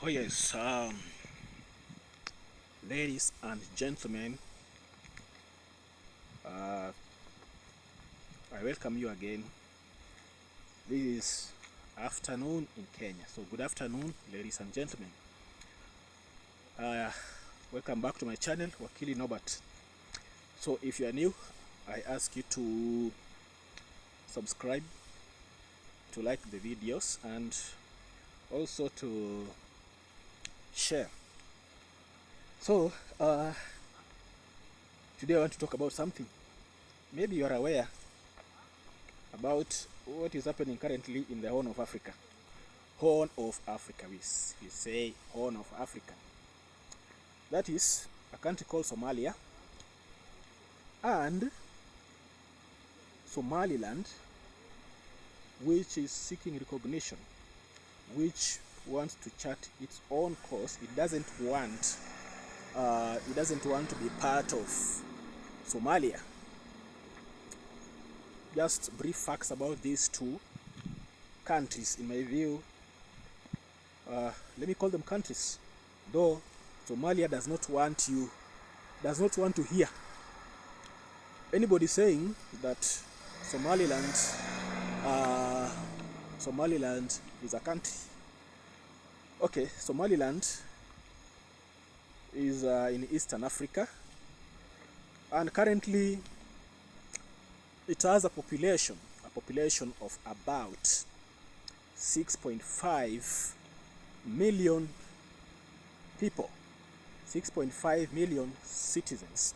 Oh yes, ladies and gentlemen, uh, I welcome you again. This is afternoon in Kenya, so good afternoon, ladies and gentlemen. Uh, Welcome back to my channel, Wakili Nobat. So if you are new, I ask you to subscribe, to like the videos, and also to share. So today I want to talk about something. Maybe you are aware about what is happening currently in the Horn of Africa. Horn of Africa, we say Horn of Africa. That is a country called Somalia and Somaliland, which is seeking recognition, which wants to chart its own course. It doesn't want to be part of Somalia. Just brief facts about these two countries, in my view. Let me call them countries, though Somalia does not want to hear anybody saying that Somaliland is a country. Okay, Somaliland is in Eastern Africa, and currently it has a population of about 6.5 million people, 6.5 million citizens.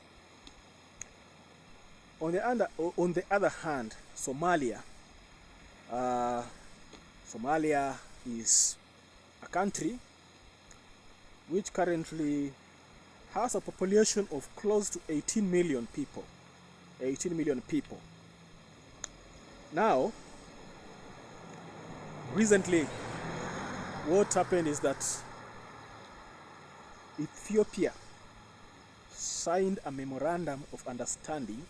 On the other hand, Somalia is a country which currently has a population of close to 18 million people. 18 million people. Now, recently, what happened is that Ethiopia signed a memorandum of understanding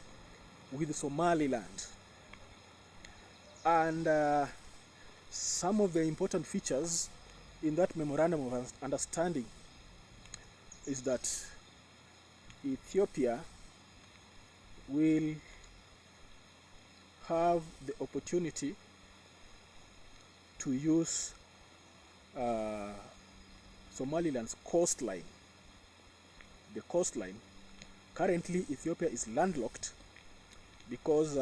with Somaliland, and some of the important features in that memorandum of understanding is that Ethiopia will have the opportunity to use Somaliland's coastline. The coastline. Currently, Ethiopia is landlocked because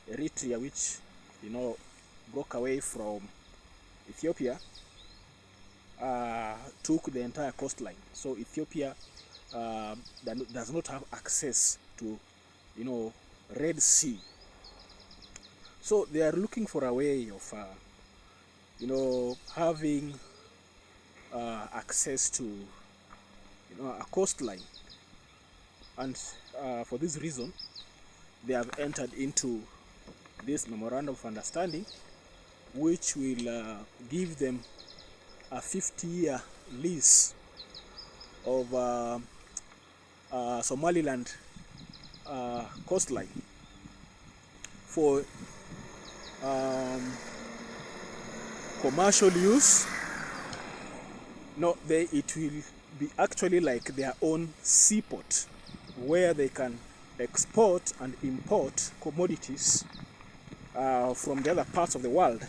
Eritrea, which broke away from Ethiopia, took the entire coastline. So Ethiopia does not have access to Red Sea. So they are looking for a way of having access to a coastline, and for this reason they have entered into this memorandum of understanding, which will give them a 50-year lease of Somaliland coastline for commercial use. It will be actually like their own seaport, where they can export and import commodities from the other parts of the world,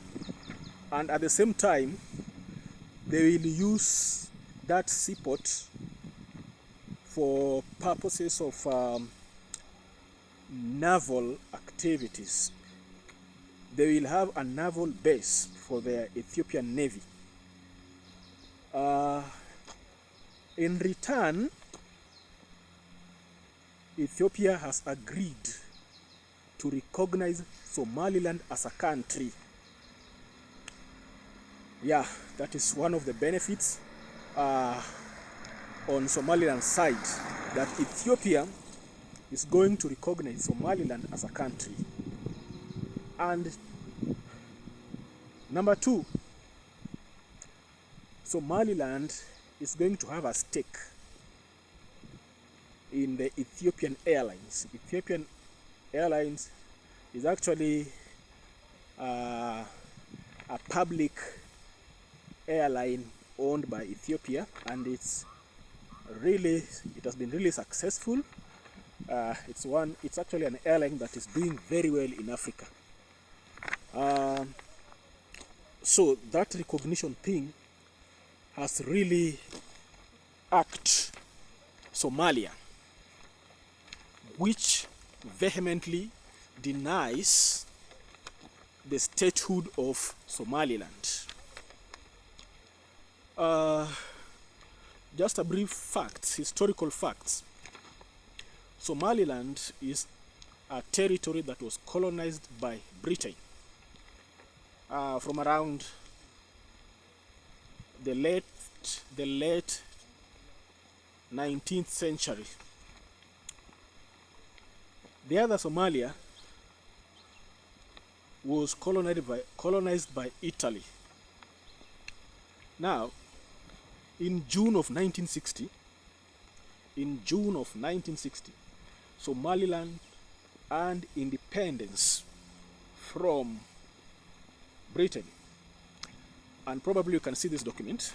and at the same time they will use that seaport for purposes of naval activities. They will have a naval base for their Ethiopian Navy. In return, Ethiopia has agreed to recognize Somaliland as a country. Yeah, that is one of the benefits on Somaliland's side, that Ethiopia is going to recognize Somaliland as a country. And number two, Somaliland is going to have a stake in the Ethiopian Airlines. Ethiopian Airlines is actually a public airline owned by Ethiopia, and it has been really successful. It's actually an airline that is doing very well in Africa. So that recognition thing has really irked Somalia, which vehemently denies the statehood of Somaliland. Just a brief facts, historical facts. Somaliland is a territory that was colonized by Britain from around the late 19th century. The other Somalia was colonized by Italy. Now, in June of 1960, Somaliland earned independence from Britain. And probably you can see this document,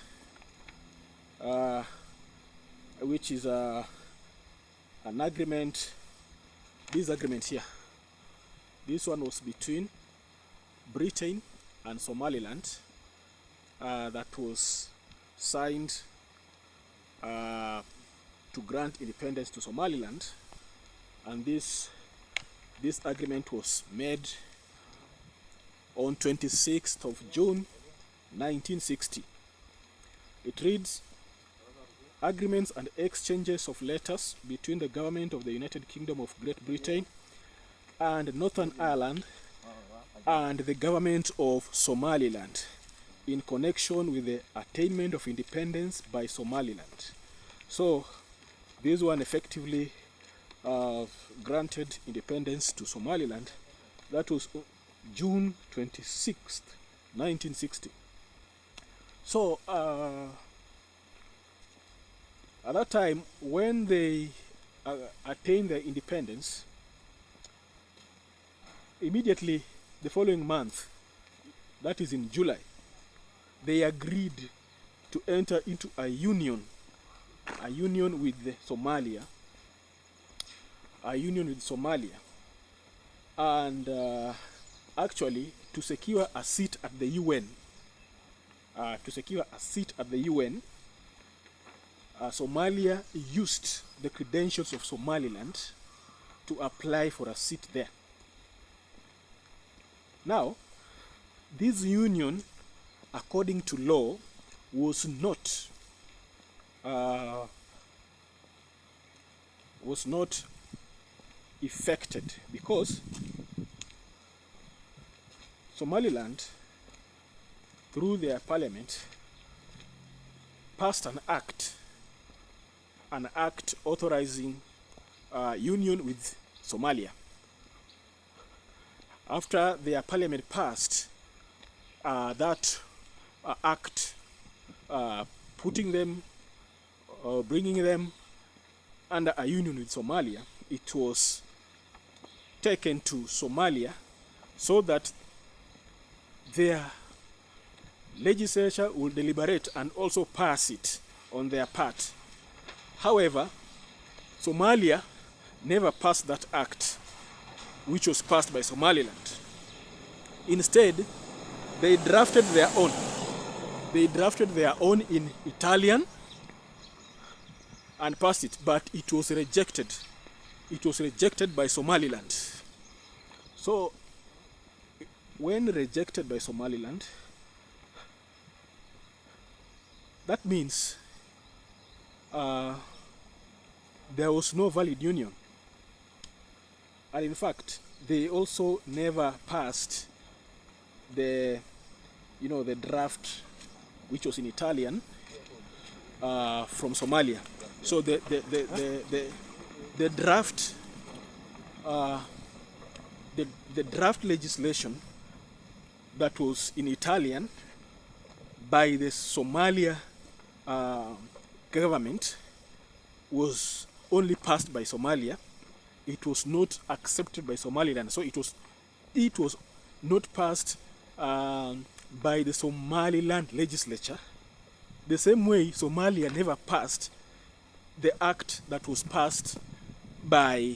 which is an agreement. This agreement here, this one was between Britain and Somaliland, that was signed to grant independence to Somaliland, and this agreement was made on 26th of June 1960. It reads, agreements and exchanges of letters between the government of the United Kingdom of Great Britain and Northern Ireland and the government of Somaliland in connection with the attainment of independence by Somaliland. So this one effectively granted independence to Somaliland. That was June 26th, 1960. So at that time, when they attained their independence, immediately the following month, that is in July, they agreed to enter into a union with Somalia, and actually to secure a seat at the UN. Somalia used the credentials of Somaliland to apply for a seat there. Now, this union, according to law, was not effected because Somaliland, through their parliament, passed an act authorizing union with Somalia. After their parliament passed that act, putting them, bringing them under a union with Somalia, it was taken to Somalia so that their legislature will deliberate and also pass it on their part. However, Somalia never passed that act, which was passed by Somaliland. Instead, they drafted their own. They drafted their own in Italian and passed it, but it was rejected. It was rejected by Somaliland. So, when rejected by Somaliland, that means there was no valid union. And in fact, they also never passed the draft, which was in Italian, from Somalia. So the draft, the draft legislation that was in Italian by the Somalia government was only passed by Somalia. It was not accepted by Somaliland. So it was not passed by the Somaliland legislature. the same way Somalia never passed the act that was passed by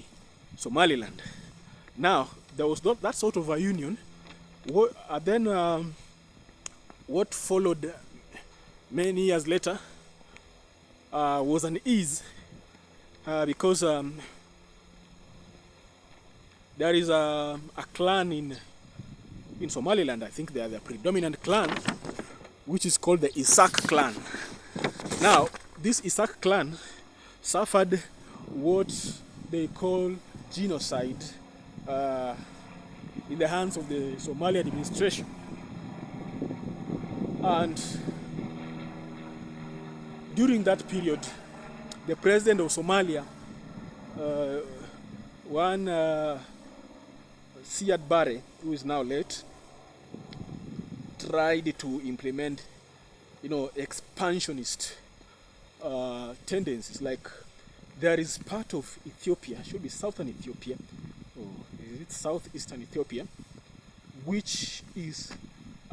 Somaliland. Now, there was not that sort of a union. What followed many years later was an ease because there is a clan in Somaliland. I think they are the predominant clan, which is called the Isak clan. Now, this Isak clan suffered what they call genocide in the hands of the Somali administration. And during that period, the president of Somalia, Siad Barre, who is now late, tried to implement, expansionist tendencies. Like, there is part of Ethiopia, should be southern Ethiopia, or is it southeastern Ethiopia, which is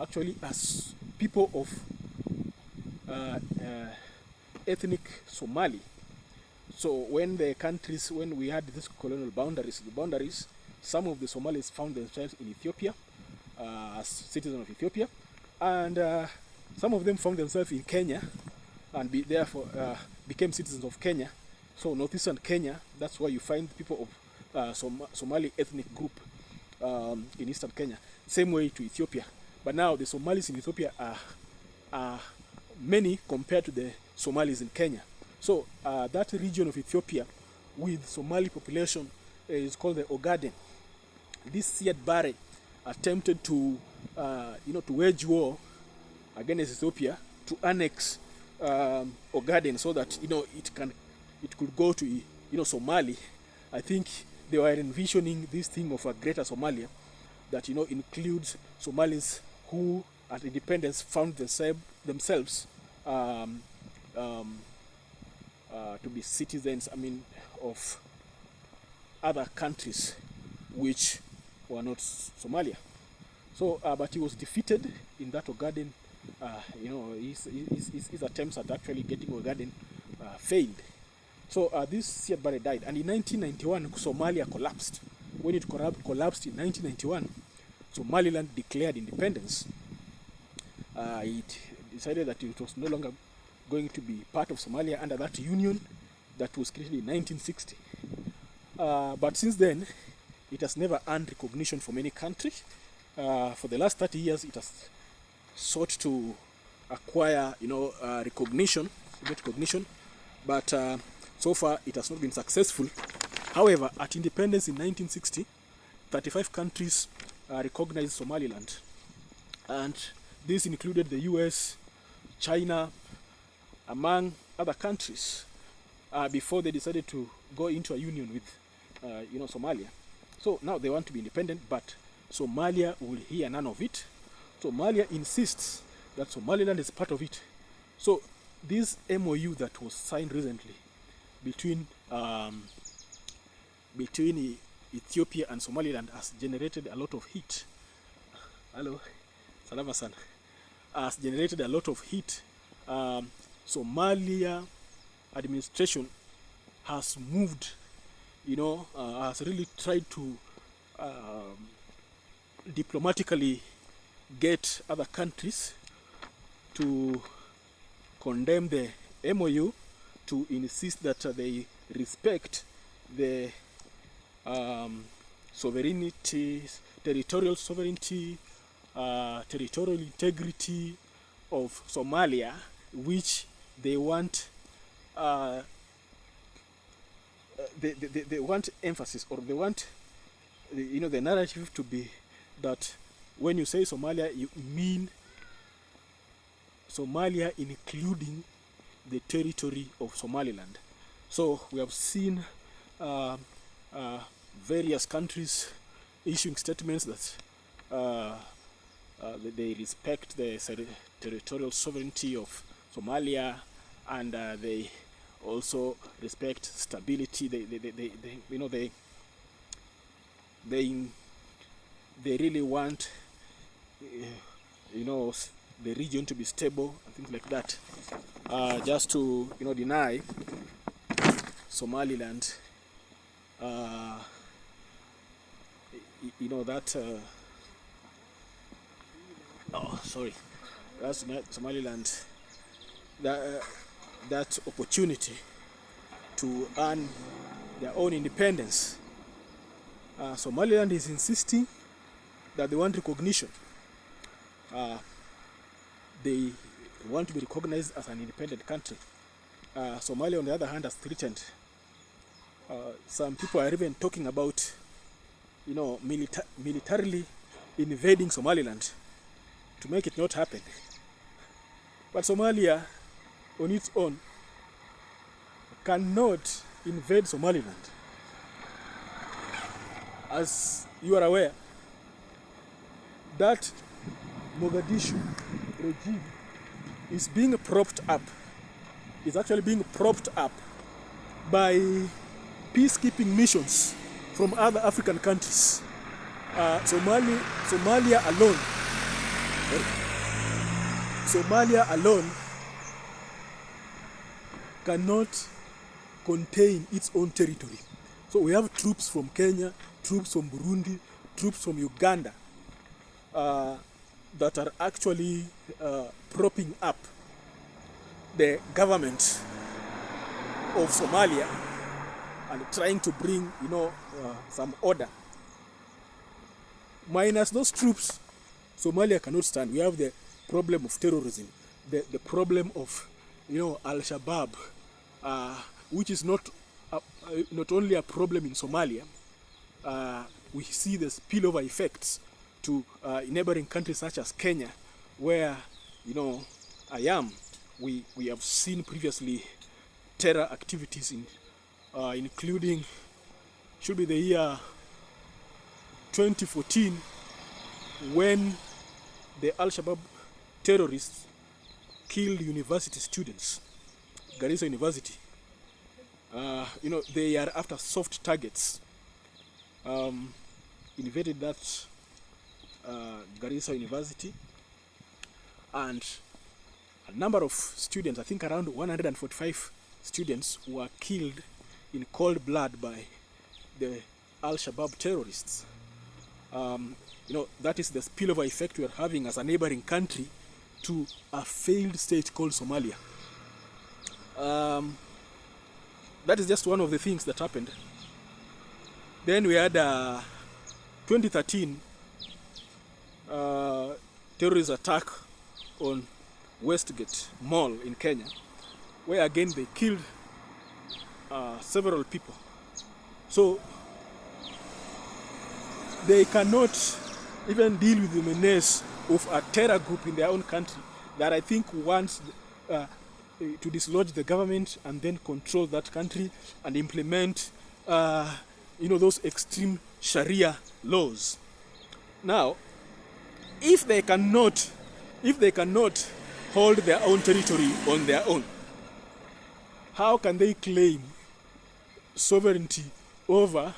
actually as people of ethnic Somali. So when we had these colonial boundaries, some of the Somalis found themselves in Ethiopia as citizens of Ethiopia, and some of them found themselves in Kenya and therefore became citizens of Kenya. So northeastern Kenya, that's why you find people of Somali ethnic group in eastern Kenya. Same way to Ethiopia. But now the Somalis in Ethiopia are many compared to the Somalis in Kenya. So that region of Ethiopia with Somali population is called the Ogaden. This Siad Barre attempted to wage war against Ethiopia to annex Ogaden so that it could go to Somali. I think they were envisioning this thing of a greater Somalia that includes Somalis who at independence found themselves to be citizens, of other countries which were not Somalia. So, but he was defeated in that Ogaden. His attempts at actually getting Ogaden failed. So this Siad Barre died, and in 1991 Somalia collapsed. When it collapsed in 1991, Somaliland declared independence. It decided that it was no longer going to be part of Somalia under that union that was created in 1960. But since then, it has never earned recognition from any country. For the last 30 years, it has sought to acquire, recognition, but so far it has not been successful. However, at independence in 1960, 35 countries recognized Somaliland, and this included the US, China, among other countries, before they decided to go into a union with Somalia. So now they want to be independent, but Somalia will hear none of it. Somalia insists that Somaliland is part of it. So this MoU that was signed recently between Ethiopia and Somaliland has generated a lot of heat. Hello, salama sana. Has generated a lot of heat. Somalia administration has moved, has really tried to diplomatically get other countries to condemn the MoU, to insist that they respect the sovereignty, territorial sovereignty, territorial integrity of Somalia, which they want they want emphasis, or they want the narrative to be that when you say Somalia, you mean Somalia including the territory of Somaliland. So we have seen various countries issuing statements that they respect the territorial sovereignty of Somalia, and they also respect stability. They really want the region to be stable and things like that, just to deny Somaliland that that's Somaliland that opportunity to earn their own independence. Somaliland is insisting that they want recognition. They want to be recognized as an independent country. Somalia, on the other hand, has threatened. Some people are even talking about, militarily invading Somaliland to make it not happen. But Somalia, on its own, cannot invade Somaliland. As you are aware, that Mogadishu regime is being propped up, is actually being propped up by peacekeeping missions from other African countries. Somalia alone cannot contain its own territory. So we have troops from Kenya, troops from Burundi, troops from Uganda that are actually propping up the government of Somalia and trying to bring, some order. Minus those troops, Somalia cannot stand. We have the problem of terrorism, the problem of, Al-Shabaab, which is not only a problem in Somalia. We see the spillover effects to neighboring countries such as Kenya, where, we have seen previously terror activities including, should be the year 2014, when the Al-Shabaab terrorists killed university students, Garissa University. They are after soft targets. Invaded that Garissa University, and a number of students, I think around 145 students, were killed in cold blood by the Al-Shabaab terrorists. That is the spillover effect we are having as a neighboring country to a failed state called Somalia. That is just one of the things that happened. Then we had 2013 terrorist attack on Westgate Mall in Kenya, where again they killed several people. So they cannot even deal with the menace of a terror group in their own country that I think wants to dislodge the government and then control that country and implement those extreme Sharia laws. Now, if they cannot hold their own territory on their own, how can they claim sovereignty over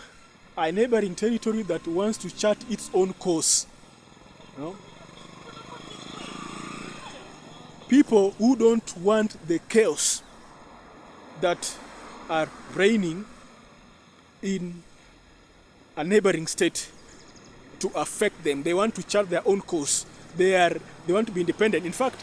a neighboring territory that wants to chart its own course? People who don't want the chaos that are reigning in a neighboring state to affect them. They want to chart their own course. They want to be independent. In fact,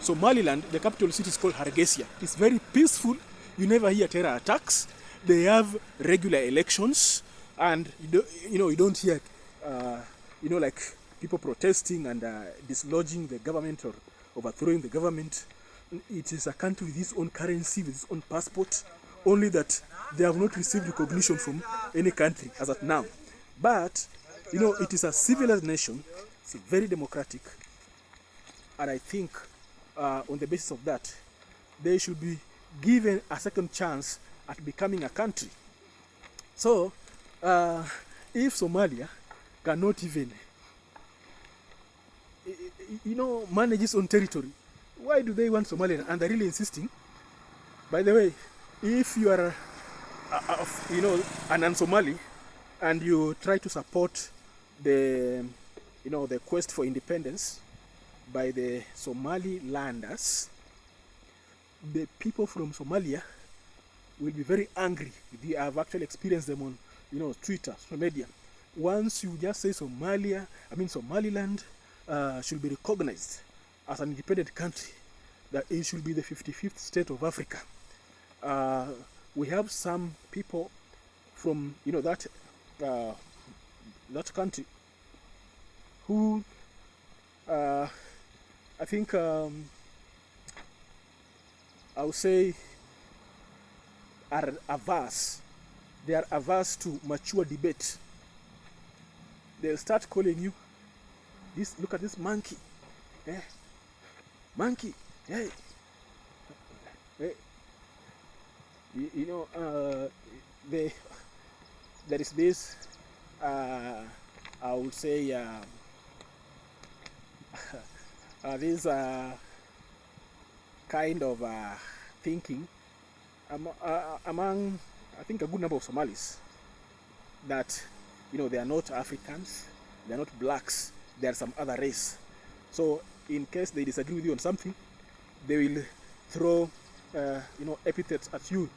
Somaliland, the capital city is called Hargeisa. It's very peaceful. You never hear terror attacks. They have regular elections, and you don't hear like people protesting and dislodging the government or overthrowing the government. It is a country with its own currency, with its own passport, only that they have not received recognition from any country as of now. But, it is a civilized nation. It's very democratic. And I think on the basis of that, they should be given a second chance at becoming a country. So, if Somalia cannot even, manage its own territory, why do they want Somalia? And they're really insisting. By the way, if you are, an Somali, and you try to support the quest for independence, by the Somalilanders, the people from Somalia will be very angry. They have actually experienced them on, Twitter, social media. Once you just say Somaliland should be recognized as an independent country, that it should be the 55th state of Africa. We have some people from, that country who I think I would say are averse. They are averse to mature debate. They'll start calling you, look at this monkey. Monkey. Hey. There is this, I would say, this kind of thinking among, I think, a good number of Somalis, that they are not Africans, they are not blacks, they are some other race. So in case they disagree with you on something, they will throw epithets at you.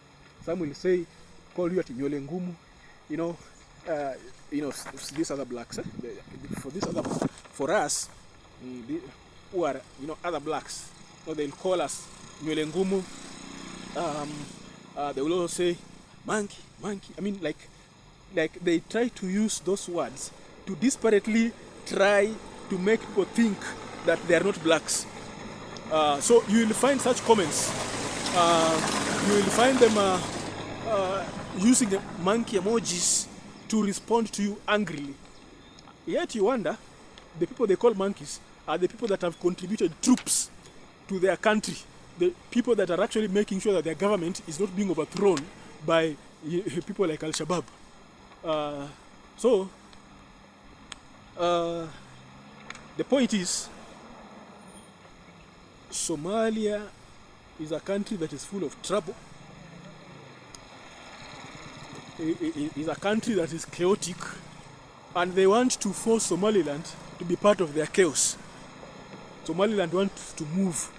Some will say, call you at Nyole Ngumu, these other blacks. For us, who are other blacks, they'll call us Nyole Ngumu. They will also say monkey. I mean, like they try to use those words to desperately try to make people think that they are not blacks. So you will find such comments. You will find them using the monkey emojis to respond to you angrily. Yet you wonder, the people they call monkeys are the people that have contributed troops to their country. The people that are actually making sure that their government is not being overthrown by people like Al-Shabaab. The point is, Somalia is a country that is full of trouble. It is a country that is chaotic, and they want to force Somaliland to be part of their chaos. Somaliland wants to move.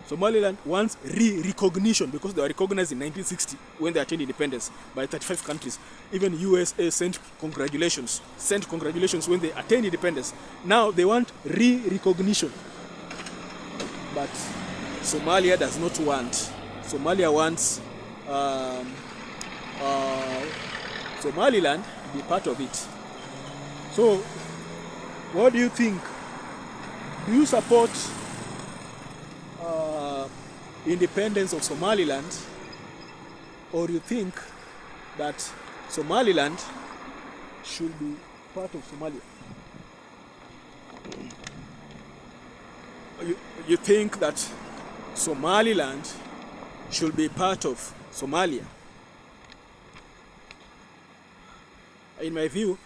Somaliland wants recognition, because they were recognized in 1960 when they attained independence by 35 countries. Even USA sent congratulations when they attained independence. Now they want recognition. But Somalia does not want. Somalia wants Somaliland to be part of it. So, what do you think? Do you support independence of Somaliland, or do you think that Somaliland should be part of Somalia? You think that Somaliland should be part of Somalia? In my view,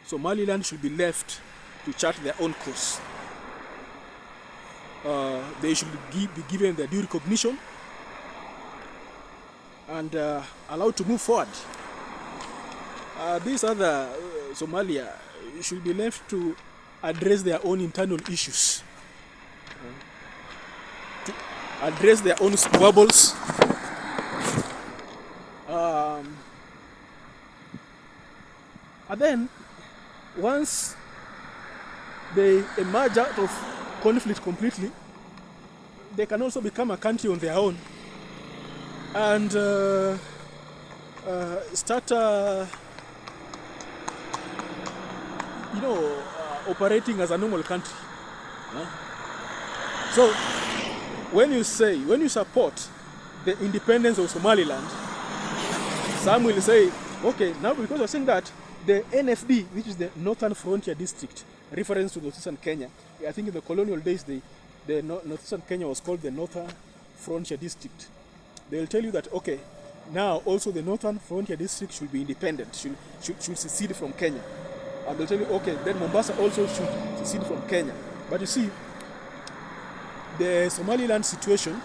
Somaliland should be left to chart their own course. They should be given their due recognition and allowed to move forward. These other Somalia should be left to address their own internal issues, to address their own squabbles. And then, once they emerge out of conflict completely, they can also become a country on their own and start, operating as a normal country. So, when you support the independence of Somaliland, some will say, okay, now because you're saying that, the NFD, which is the Northern Frontier District, reference to northeastern Kenya. I think in the colonial days, the northeastern Kenya was called the Northern Frontier District. They'll tell you that, okay, now also the Northern Frontier District should be independent, should secede from Kenya. And they'll tell you, okay, then Mombasa also should secede from Kenya. But you see, the Somaliland situation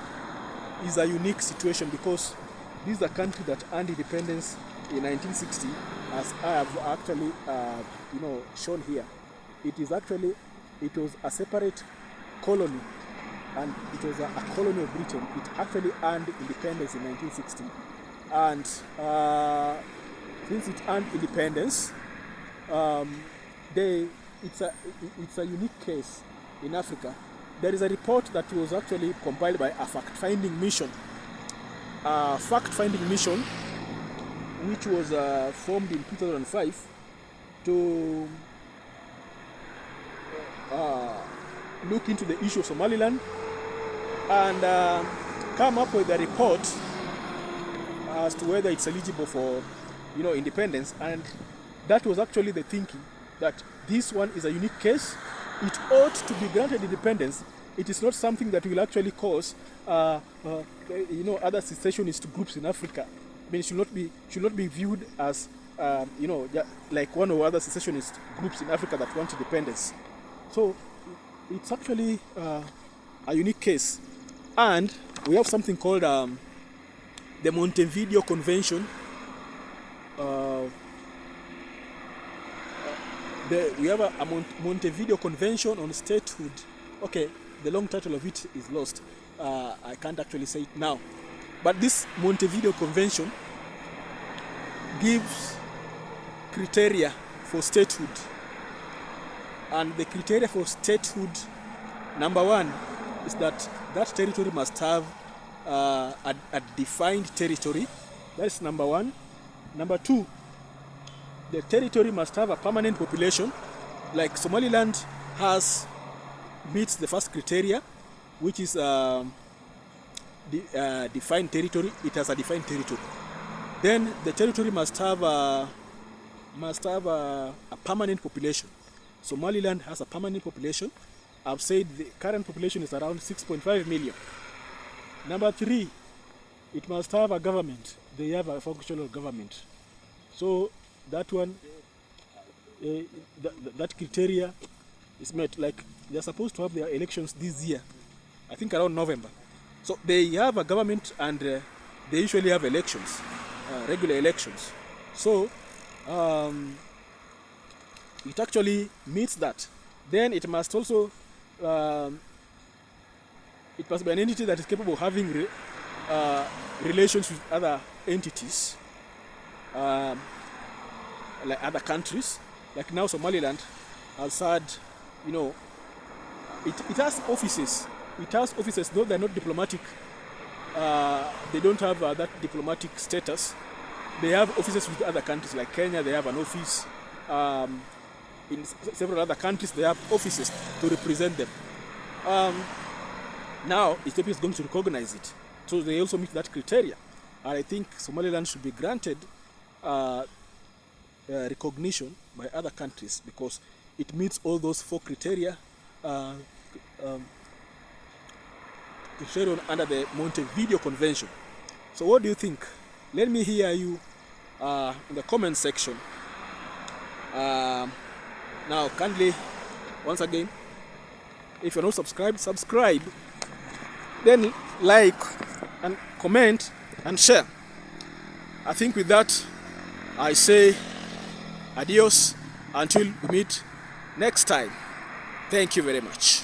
is a unique situation, because this is a country that earned independence in 1960, as I have actually shown here. It is actually it was a separate colony, and it was a colony of Britain. It actually earned independence in 1960, and since it earned independence, it's a unique case in Africa. There is a report that was actually compiled by a fact-finding mission. Which was formed in 2005 to look into the issue of Somaliland and come up with a report as to whether it's eligible for, independence. And that was actually the thinking, that this one is a unique case. It ought to be granted independence. It is not something that will actually cause other secessionist groups in Africa. I mean, it should not be viewed as like one or other secessionist groups in Africa that want independence. So it's actually a unique case, and we have something called the Montevideo Convention. We have a Montevideo Convention on Statehood. Okay, the long title of it is lost. I can't actually say it now. But this Montevideo Convention gives criteria for statehood. And the criteria for statehood, number one, is that territory must have a defined territory. That is number one. Number two, the territory must have a permanent population. Like Somaliland meets the first criteria, which is defined territory. It has a defined territory. Then the territory must have a permanent population. Somaliland has a permanent population. I've said the current population is around 6.5 million. Number three, it must have a government. They have a functional government. So that one, that criteria is met. Like, they're supposed to have their elections this year, I think around November. So they have a government, and they usually have elections, regular elections. So it actually meets that. Then it must also it must be an entity that is capable of having relations with other entities, like other countries. Like now Somaliland has had, it has offices. It has offices, though they're not diplomatic. They don't have that diplomatic status. They have offices with other countries, like Kenya. They have an office. In several other countries, they have offices to represent them. Now, Ethiopia is going to recognize it. So they also meet that criteria. And I think Somaliland should be granted recognition by other countries because it meets all those four criteria under the Montevideo Convention. So what do you think? Let me hear you in the comment section. Now, kindly, once again, if you're not subscribed, subscribe. Then like and comment and share. I think with that, I say adios until we meet next time. Thank you very much.